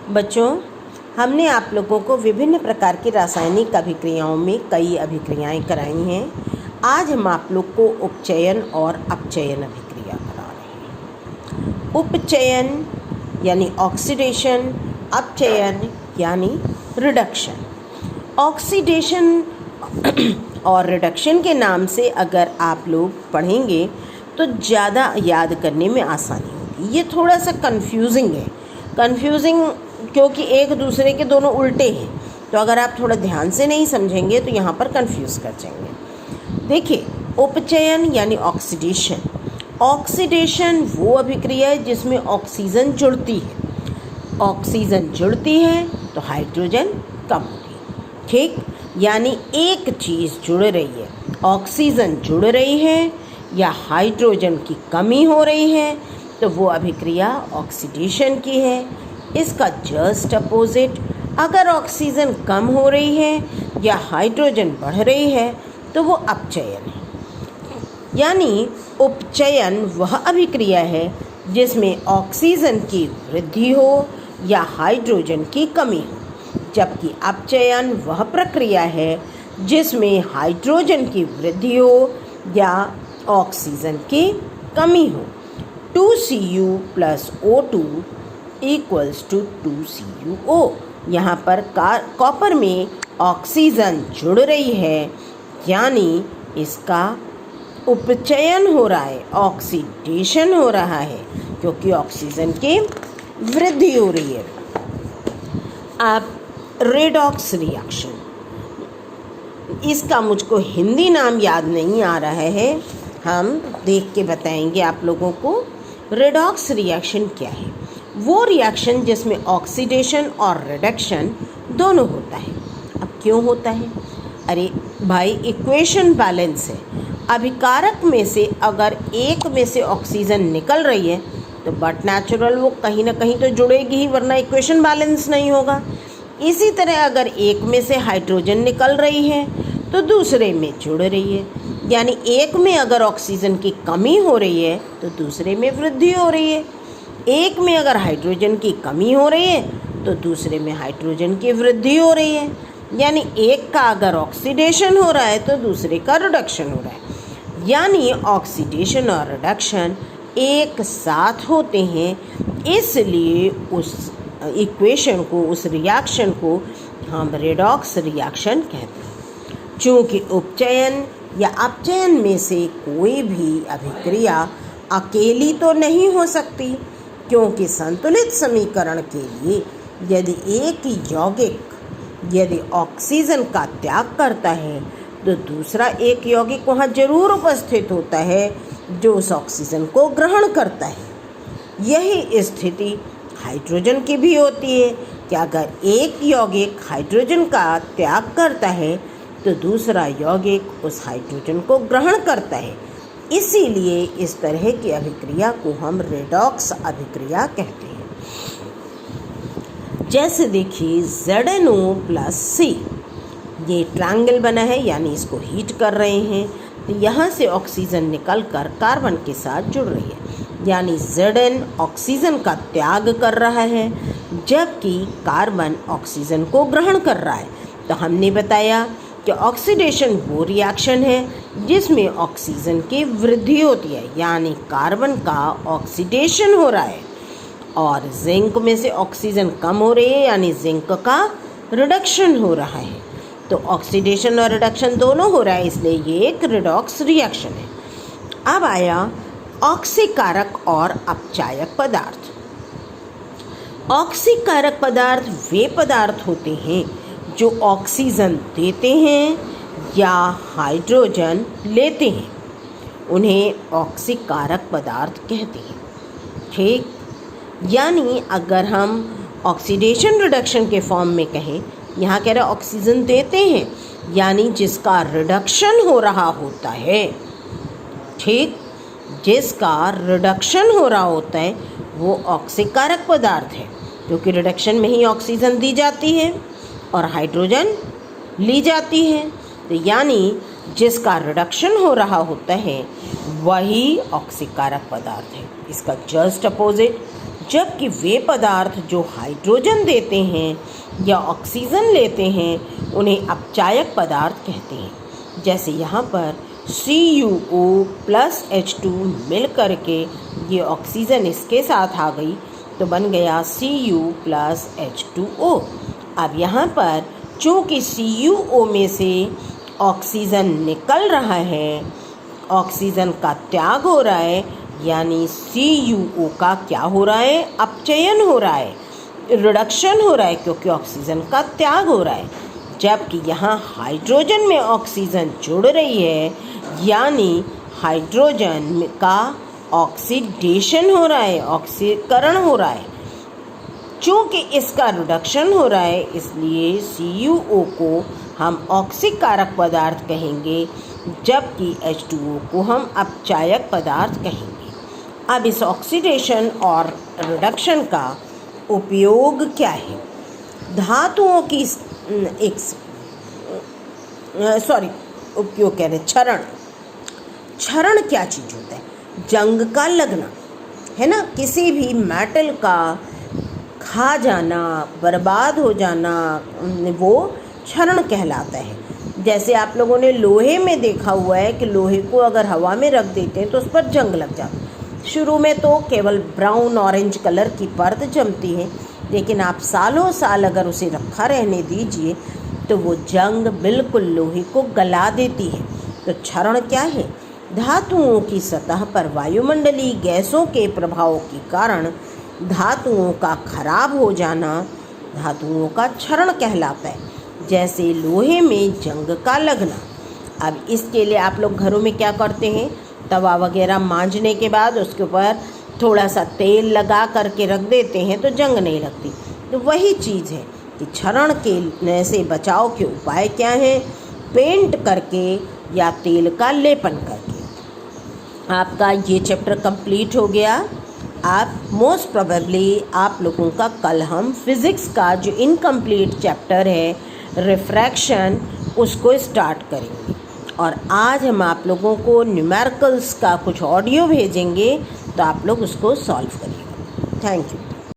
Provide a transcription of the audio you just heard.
बच्चों, हमने आप लोगों को विभिन्न प्रकार की रासायनिक अभिक्रियाओं में कई अभिक्रियाएं कराई हैं। आज हम आप लोग को उपचयन और अपचयन अभिक्रिया करा रहे हैं। उपचयन यानी ऑक्सीडेशन, अपचयन यानी रिडक्शन। ऑक्सीडेशन और रिडक्शन के नाम से अगर आप लोग पढ़ेंगे तो ज़्यादा याद करने में आसानी होगी। ये थोड़ा सा कंफ्यूजिंग है, क्योंकि एक दूसरे के दोनों उल्टे हैं, तो अगर आप थोड़ा ध्यान से नहीं समझेंगे तो यहाँ पर कंफ्यूज कर जाएंगे। देखिए, उपचयन यानी ऑक्सीडेशन। ऑक्सीडेशन वो अभिक्रिया है जिसमें ऑक्सीजन जुड़ती है। ऑक्सीजन जुड़ती है तो हाइड्रोजन कम होगी। ठीक, यानी एक चीज़ जुड़ रही है, ऑक्सीजन जुड़ रही है या हाइड्रोजन की कमी हो रही है, तो वो अभिक्रिया ऑक्सीडेशन की है। इसका जस्ट अपोजिट, अगर ऑक्सीजन कम हो रही है या हाइड्रोजन बढ़ रही है तो वो अपचयन है। यानी उपचयन वह अभिक्रिया है जिसमें ऑक्सीजन की वृद्धि हो या हाइड्रोजन की कमी हो, जबकि अपचयन वह प्रक्रिया है जिसमें हाइड्रोजन की वृद्धि हो या ऑक्सीजन की कमी हो। 2Cu + O2 = 2CuO। यहाँ पर कॉपर में ऑक्सीजन जुड़ रही है, यानी इसका उपचयन हो रहा है, ऑक्सीडेशन हो रहा है, क्योंकि ऑक्सीजन की वृद्धि हो रही है। अब रेडॉक्स रिएक्शन, इसका मुझको हिंदी नाम याद नहीं आ रहा है, हम देख के बताएंगे आप लोगों को। रेडॉक्स रिएक्शन क्या है? वो रिएक्शन जिसमें ऑक्सीडेशन और रिडक्शन दोनों होता है। अब क्यों होता है? अरे भाई, इक्वेशन बैलेंस है। अभिकारक में से अगर एक में से ऑक्सीजन निकल रही है तो बट नेचुरल वो कहीं ना कहीं तो जुड़ेगी ही, वरना इक्वेशन बैलेंस नहीं होगा। इसी तरह अगर एक में से हाइड्रोजन निकल रही है तो दूसरे में जुड़ रही है, यानी एक में अगर ऑक्सीजन की कमी हो रही है तो दूसरे में वृद्धि हो रही है। एक में अगर हाइड्रोजन की कमी हो रही है तो दूसरे में हाइड्रोजन की वृद्धि हो रही है। यानी एक का अगर ऑक्सीडेशन हो रहा है तो दूसरे का रिडक्शन हो रहा है। यानी ऑक्सीडेशन और रिडक्शन एक साथ होते हैं, इसलिए उस इक्वेशन को, उस रिएक्शन को हम रेडॉक्स रिएक्शन कहते हैं। चूँकि उपचयन या अपचयन में से कोई भी अभिक्रिया अकेली तो नहीं हो सकती, क्योंकि संतुलित समीकरण के लिए यदि एक यौगिक यदि ऑक्सीजन का त्याग करता है तो दूसरा एक यौगिक वहाँ जरूर उपस्थित होता है जो उस ऑक्सीजन को ग्रहण करता है। यही स्थिति हाइड्रोजन की भी होती है कि अगर एक यौगिक हाइड्रोजन का त्याग करता है तो दूसरा यौगिक उस हाइड्रोजन को ग्रहण करता है। इसीलिए इस तरह की अभिक्रिया को हम रेडॉक्स अभिक्रिया कहते हैं। जैसे देखिए, ZnO + C, ये ट्रायंगल बना है, यानी इसको हीट कर रहे हैं तो यहाँ से ऑक्सीजन निकलकर कार्बन के साथ जुड़ रही है, यानी Zn ऑक्सीजन का त्याग कर रहा है जबकि कार्बन ऑक्सीजन को ग्रहण कर रहा है। तो हमने बताया कि ऑक्सीडेशन वो रिएक्शन है जिसमें ऑक्सीजन की वृद्धि होती है, यानी कार्बन का ऑक्सीडेशन हो रहा है, और जिंक में से ऑक्सीजन कम हो रही है, यानी जिंक का रिडक्शन हो रहा है। तो ऑक्सीडेशन और रिडक्शन दोनों हो रहा है, इसलिए ये एक रेडॉक्स रिएक्शन है। अब आया ऑक्सीकारक और अपचायक पदार्थ। ऑक्सीकारक पदार्थ वे पदार्थ होते हैं जो ऑक्सीजन देते हैं या हाइड्रोजन लेते हैं, उन्हें ऑक्सीकारक पदार्थ कहते हैं। ठीक, यानी अगर हम ऑक्सीडेशन रिडक्शन के फॉर्म में कहें, यहाँ कह रहे ऑक्सीजन देते हैं, यानी जिसका रिडक्शन हो रहा होता है। ठीक, जिसका रिडक्शन हो रहा होता है वो ऑक्सीकारक पदार्थ है, क्योंकि रिडक्शन में ही ऑक्सीजन दी जाती है और हाइड्रोजन ली जाती है। तो यानी जिसका रिडक्शन हो रहा होता है वही ऑक्सीकारक पदार्थ है। इसका जस्ट अपोजिट, जबकि वे पदार्थ जो हाइड्रोजन देते हैं या ऑक्सीजन लेते हैं उन्हें अपचायक पदार्थ कहते हैं। जैसे यहाँ पर CuO प्लस H2 मिल करके ये ऑक्सीजन इसके साथ आ गई तो बन गया Cu प्लस H2O। अब यहाँ पर चूँकि CuO में से ऑक्सीजन निकल रहा है, ऑक्सीजन का त्याग हो रहा है, यानी CuO का क्या हो रहा है, अपचयन हो रहा है, रिडक्शन हो रहा है, क्योंकि ऑक्सीजन का त्याग हो रहा है। जबकि यहाँ हाइड्रोजन में ऑक्सीजन जुड़ रही है, यानी हाइड्रोजन का ऑक्सीडेशन हो रहा है, ऑक्सीकरण हो रहा है। चूँकि इसका रिडक्शन हो रहा है इसलिए CuO को हम ऑक्सीकारक पदार्थ कहेंगे, जबकि H2O को हम अपचायक पदार्थ कहेंगे। अब इस ऑक्सीडेशन और रिडक्शन का उपयोग क्या है? धातुओं की उपयोग कह रहे क्षरण। क्षरण क्या चीज़ होता है? जंग का लगना है ना, किसी भी मेटल का खा जाना, बर्बाद हो जाना, वो क्षरण कहलाता है। जैसे आप लोगों ने लोहे में देखा हुआ है कि लोहे को अगर हवा में रख देते हैं तो उस पर जंग लग जाता है। शुरू में तो केवल ब्राउन ऑरेंज कलर की परत जमती है, लेकिन आप सालों साल अगर उसे रखा रहने दीजिए तो वो जंग बिल्कुल लोहे को गला देती है। तो क्षरण क्या है? धातुओं की सतह पर वायुमंडलीय गैसों के प्रभाव के कारण धातुओं का खराब हो जाना धातुओं का क्षरण कहलाता है। जैसे लोहे में जंग का लगना। अब इसके लिए आप लोग घरों में क्या करते हैं? तवा वगैरह मांजने के बाद उसके ऊपर थोड़ा सा तेल लगा करके रख देते हैं तो जंग नहीं लगती। तो वही चीज़ है कि क्षरण के से बचाव के उपाय क्या हैं? पेंट करके या तेल का लेपन करके। आपका ये चैप्टर कंप्लीट हो गया। आप मोस्ट प्रोबेबली आप लोगों का कल हम फिज़िक्स का जो इनकम्प्लीट चैप्टर है रिफ्रैक्शन उसको स्टार्ट करेंगे। और आज हम आप लोगों को न्यूमेरिकल्स का कुछ ऑडियो भेजेंगे तो आप लोग उसको सॉल्व करिएगा। Thank you.